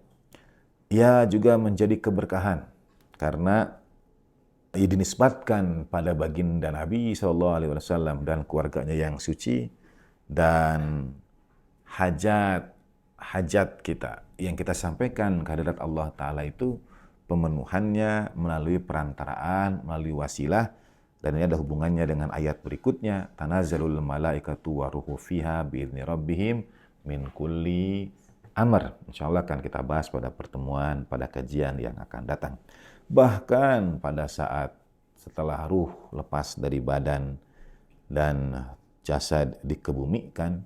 Ia juga menjadi keberkahan karena ia dinisbatkan pada baginda Nabi SAW dan keluarganya yang suci, dan hajat kita yang kita sampaikan kehadirat Allah Ta'ala itu pemenuhannya melalui perantaraan, melalui wasilah, dan ini ada hubungannya dengan ayat berikutnya, tanazzalul malaikatu waruhu fiha bi'izni rabbihim min kulli amr. Insyaallah akan kita bahas pada pertemuan, pada kajian yang akan datang. Bahkan pada saat setelah ruh lepas dari badan dan jasad dikebumikan,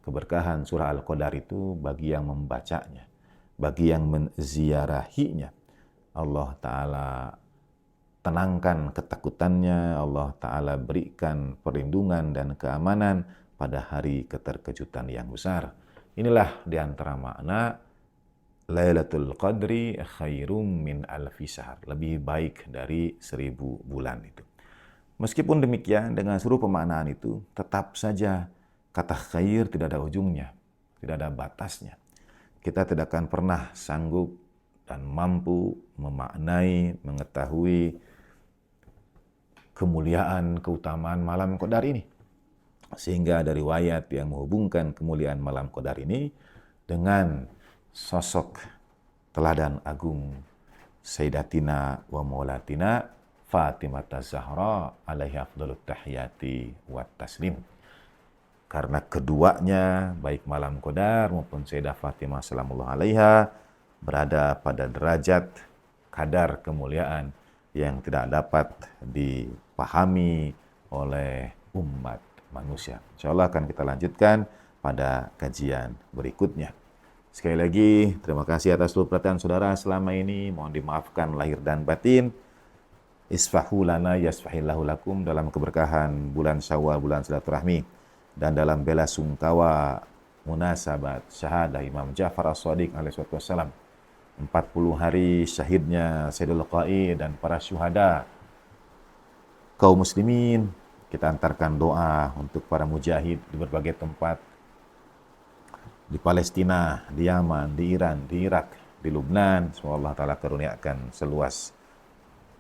keberkahan surah Al-Qadar itu bagi yang membacanya, bagi yang menziarahinya, Allah Ta'ala tenangkan ketakutannya, Allah Ta'ala berikan perlindungan dan keamanan pada hari keterkejutan yang besar. Inilah diantara makna Lailatul Qadri khairum min alfi syahr, lebih baik dari 1000 bulan itu. Meskipun demikian, dengan seluruh pemaknaan itu, tetap saja kata khair tidak ada ujungnya, tidak ada batasnya. Kita tidak akan pernah sanggup dan mampu memaknai, mengetahui kemuliaan, keutamaan malam Qadar ini. Sehingga ada riwayat yang menghubungkan kemuliaan malam Qadar ini dengan sosok teladan agung Sayyidatina wa Maulatina Fatimah Az-Zahra alaihi afdalut tahiyati wa taslim. Karena keduanya, baik malam Qadar maupun Sayyidah Fatimah salamullah alaiha, berada pada derajat kadar kemuliaan yang tidak dapat dipahami oleh umat manusia. Insyaallah akan kita lanjutkan pada kajian berikutnya. Sekali lagi, terima kasih atas seluruh perhatian saudara selama ini. Mohon dimaafkan lahir dan batin. Isfahu lana yasfahillahu lakum, dalam keberkahan bulan Syawal, bulan silaturahmi, dan dalam bela sungkawa munasabat syahadah Imam Ja'far As-Shadiq alaihi wassalam, 40 hari syahidnya Sayyidul Qa'i dan para syuhada kaum muslimin. Kita antarkan doa untuk para mujahid di berbagai tempat, di Palestina, di Yaman, di Iran, di Irak, di Lubnan. Semoga Allah Ta'ala karuniakan seluas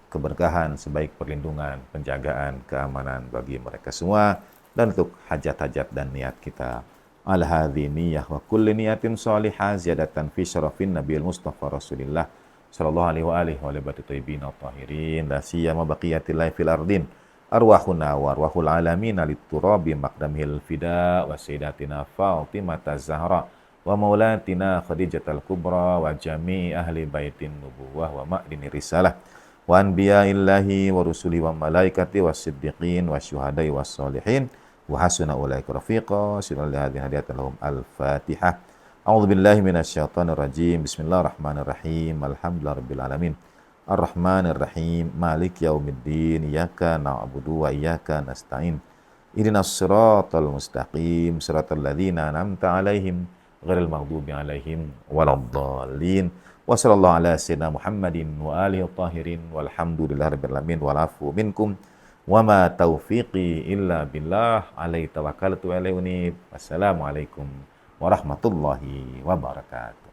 keberkahan, sebaik perlindungan, penjagaan, keamanan bagi mereka semua. dan untuk hajat-hajat dan niat kita. Ala hadhi niyah wa kulli niyatin salihah ziyadatan fi syarafin Nabiul Mustafa Rasulillah sallallahu alaihi wa alihi wa alihi thayyibin tahirin la siyama baqiyatillahi fil ardin arwahuna wa arwahul alamin liturabi maqdamil fida wa sayyidatina Fatimah Zahra wa maulatina Khadijatul Kubra wa jami'i ahli baitin nubuwah wa ma'dini risalah wa anbiya'illahi wa rusuli wa malaikati wa siddiqin wa syuhadai wa salihin wa hasuna ulaika rafiqa sallallahu hadiyatan lahum al-fatihah. A'udzu billahi minasyaitonir rajim. Bismillahirrahmanirrahim. Alhamdulillahirabbil alamin. Arrahmanir rahim. Maliki yaumiddin. Iyyaka na'budu wa iyyaka nasta'in. Ihdinas siratal mustaqim. Siratal ladzina an'amta 'alaihim ghairil maghdubi 'alaihim waladdallin. Wa sallallahu ala sayyidina Muhammadin wa alihi tahirin walhamdulillahirabbil alamin wal afu minkum. Wa ma taufiqi illa billah alaihi tawakkaltu wa ilaihi unib. Wassalamualaikum warahmatullahi wabarakatuh.